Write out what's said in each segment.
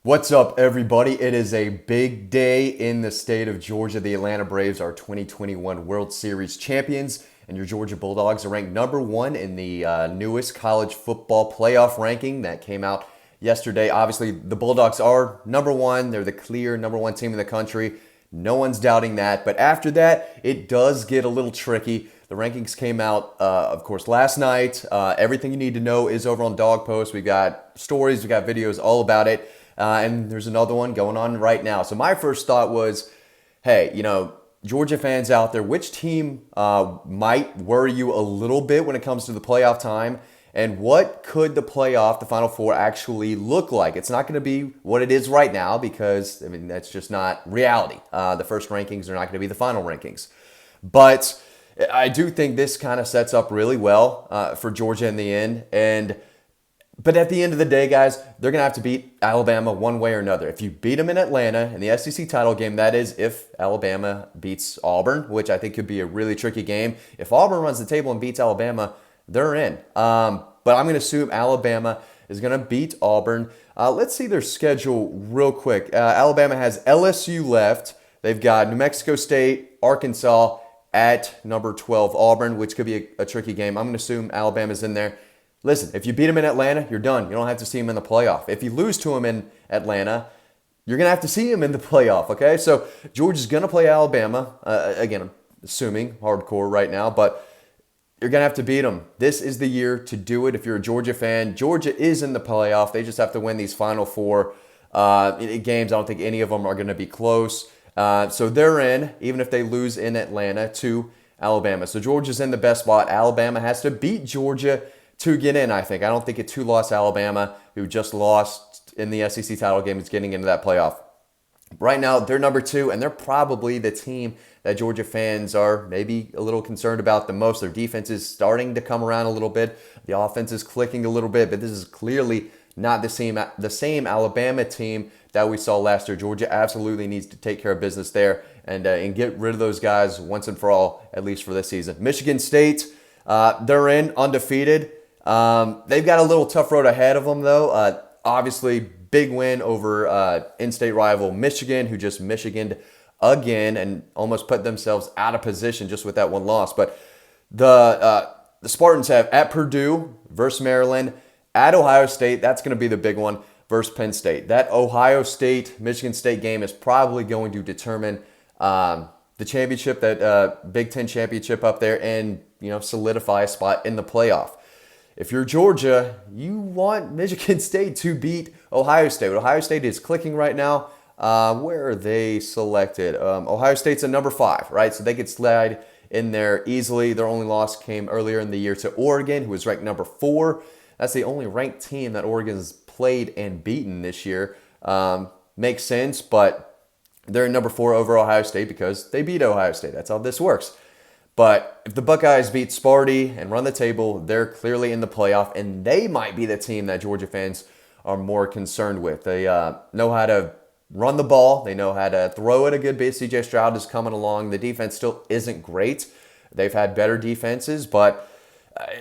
What's up, everybody? It is a big day in the state of Georgia. The Atlanta Braves are 2021 World Series champions, and your Georgia Bulldogs are ranked number one in the newest college football playoff ranking that came out yesterday. Obviously, the Bulldogs are number one. They're the clear number one team in the country. No one's doubting that. But after that, it does get a little tricky. The rankings came out, of course, last night. Everything you need to know is over on Dog Post. We've got stories, we've got videos all about it. And there's another one going on right now. So my first thought was, hey, Georgia fans out there, which team might worry you a little bit when it comes to the playoff time? And what could the Final Four, actually look like? It's not going to be what it is right now because, that's just not reality. The first rankings are not going to be the final rankings. But I do think this kind of sets up really well for Georgia in the end. But at the end of the day, guys, they're going to have to beat Alabama one way or another. If you beat them in Atlanta in the SEC title game, that is if Alabama beats Auburn, which I think could be a really tricky game. If Auburn runs the table and beats Alabama, they're in. But I'm going to assume Alabama is going to beat Auburn. Let's see their schedule real quick. Alabama has LSU left. They've got New Mexico State, Arkansas at number 12, Auburn, which could be a tricky game. I'm going to assume Alabama's in there. Listen, if you beat them in Atlanta, you're done. You don't have to see them in the playoff. If you lose to them in Atlanta, you're going to have to see them in the playoff, okay? So Georgia's going to play Alabama. Again, I'm assuming hardcore right now, but you're going to have to beat them. This is the year to do it if you're a Georgia fan. Georgia is in the playoff. They just have to win these Final Four games. I don't think any of them are going to be close. So they're in, even if they lose in Atlanta, to Alabama. So Georgia's in the best spot. Alabama has to beat Georgia to get in, I think. I don't think a two-loss Alabama, who just lost in the SEC title game, is getting into that playoff. Right now, they're number two, and they're probably the team that Georgia fans are maybe a little concerned about the most. Their defense is starting to come around a little bit. The offense is clicking a little bit, but this is clearly not the same Alabama team that we saw last year. Georgia absolutely needs to take care of business there and get rid of those guys once and for all, at least for this season. Michigan State, they're in, undefeated. They've got a little tough road ahead of them, though. Obviously, big win over in-state rival Michigan, who just Michiganed again and almost put themselves out of position just with that one loss. But the Spartans have at Purdue versus Maryland, at Ohio State. That's going to be the big one versus Penn State. That Ohio State-Michigan State game is probably going to determine the championship, that Big Ten championship up there, and solidify a spot in the playoff. If you're Georgia, you want Michigan State to beat Ohio State. Ohio State is clicking right now. Where are they selected? Ohio State's at number 5, right? So they could slide in there easily. Their only loss came earlier in the year to Oregon, who was ranked number 4. That's the only ranked team that Oregon's played and beaten this year. Makes sense, but they're number 4 over Ohio State because they beat Ohio State. That's how this works. But if the Buckeyes beat Sparty and run the table, they're clearly in the playoff, and they might be the team that Georgia fans are more concerned with. They know how to run the ball. They know how to throw it a good bit. C.J. Stroud is coming along. The defense still isn't great. They've had better defenses, but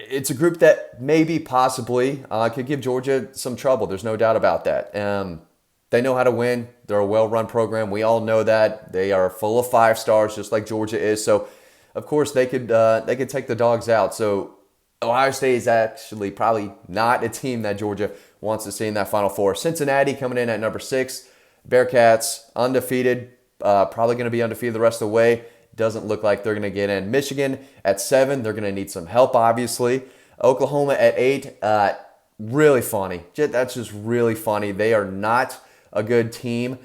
it's a group that maybe possibly could give Georgia some trouble. There's no doubt about that. They know how to win. They're a well-run program. We all know that. They are full of 5 stars, just like Georgia is. So, of course, they could take the dogs out. So Ohio State is actually probably not a team that Georgia wants to see in that Final Four. Cincinnati coming in at number 6. Bearcats undefeated, probably going to be undefeated the rest of the way. Doesn't look like they're going to get in. Michigan at 7. They're going to need some help, obviously. Oklahoma at 8. Really funny. That's just really funny. They are not a good team.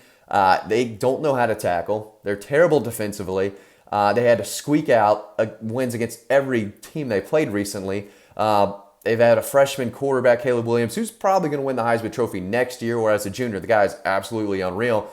They don't know how to tackle. They're terrible defensively. They had to squeak out wins against every team they played recently. They've had a freshman quarterback, Caleb Williams, who's probably going to win the Heisman Trophy next year, whereas a junior, the guy is absolutely unreal.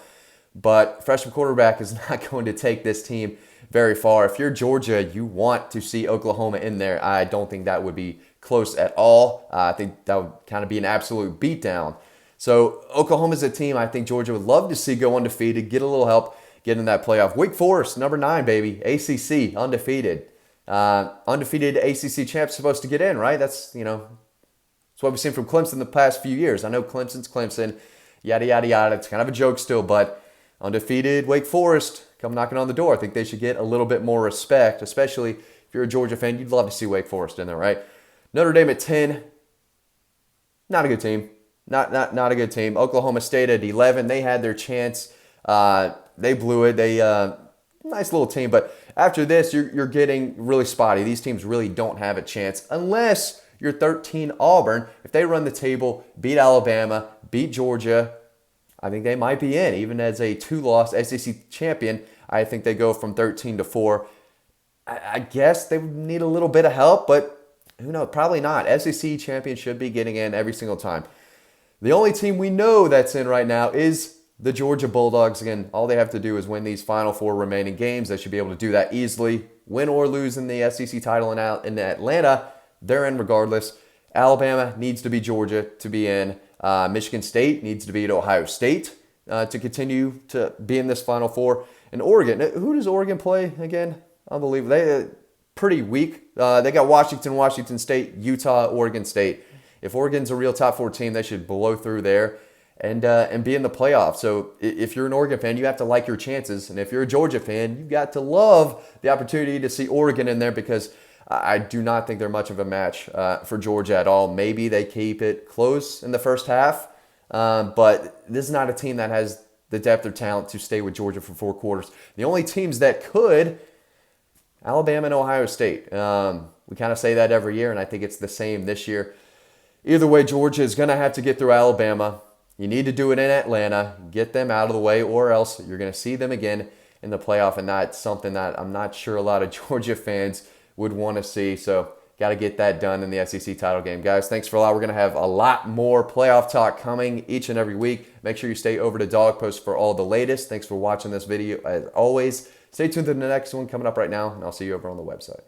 But freshman quarterback is not going to take this team very far. If you're Georgia, you want to see Oklahoma in there. I don't think that would be close at all. I think that would kind of be an absolute beatdown. So Oklahoma's a team I think Georgia would love to see go undefeated, get a little help, get in that playoff. Wake Forest, number 9, baby. ACC, undefeated. Undefeated ACC champs supposed to get in, right? That's what we've seen from Clemson the past few years. I know Clemson's Clemson. yada, yada, yada. It's kind of a joke still, but undefeated Wake Forest come knocking on the door. I think they should get a little bit more respect, especially if you're a Georgia fan. You'd love to see Wake Forest in there, right? Notre Dame at 10, not a good team. Not a good team. Oklahoma State at 11, they had their chance. They blew it. Nice little team, but after this, you're getting really spotty. These teams really don't have a chance unless you're 13 Auburn. If they run the table, beat Alabama, beat Georgia, I think they might be in. Even as a 2-loss SEC champion, I think they go from 13 to 4. I guess they would need a little bit of help, but who knows? Probably not. SEC champion should be getting in every single time. The only team we know that's in right now is the Georgia Bulldogs. Again, all they have to do is win these final 4 remaining games. They should be able to do that easily. Win or lose in the SEC title in Atlanta, they're in regardless. Alabama needs to beat Georgia to be in. Michigan State needs to beat Ohio State to continue to be in this Final Four. And Oregon, who does Oregon play again? Unbelievable. They're pretty weak. They got Washington State, Utah, Oregon State. If Oregon's a real top 4 team, they should blow through there and be in the playoffs. So if you're an Oregon fan, you have to like your chances. And if you're a Georgia fan, you've got to love the opportunity to see Oregon in there, because I do not think they're much of a match for Georgia at all. Maybe they keep it close in the first half, but this is not a team that has the depth or talent to stay with Georgia for 4 quarters. The only teams that could, Alabama and Ohio State. We kind of say that every year, and I think it's the same this year. Either way, Georgia is going to have to get through Alabama. You need to do it in Atlanta, get them out of the way, or else you're going to see them again in the playoff, and that's something that I'm not sure a lot of Georgia fans would want to see. So got to get that done in the SEC title game. Guys, thanks for a lot. We're going to have a lot more playoff talk coming each and every week. Make sure you stay over to Dog Post for all the latest. Thanks for watching this video. As always, stay tuned to the next one coming up right now, and I'll see you over on the website.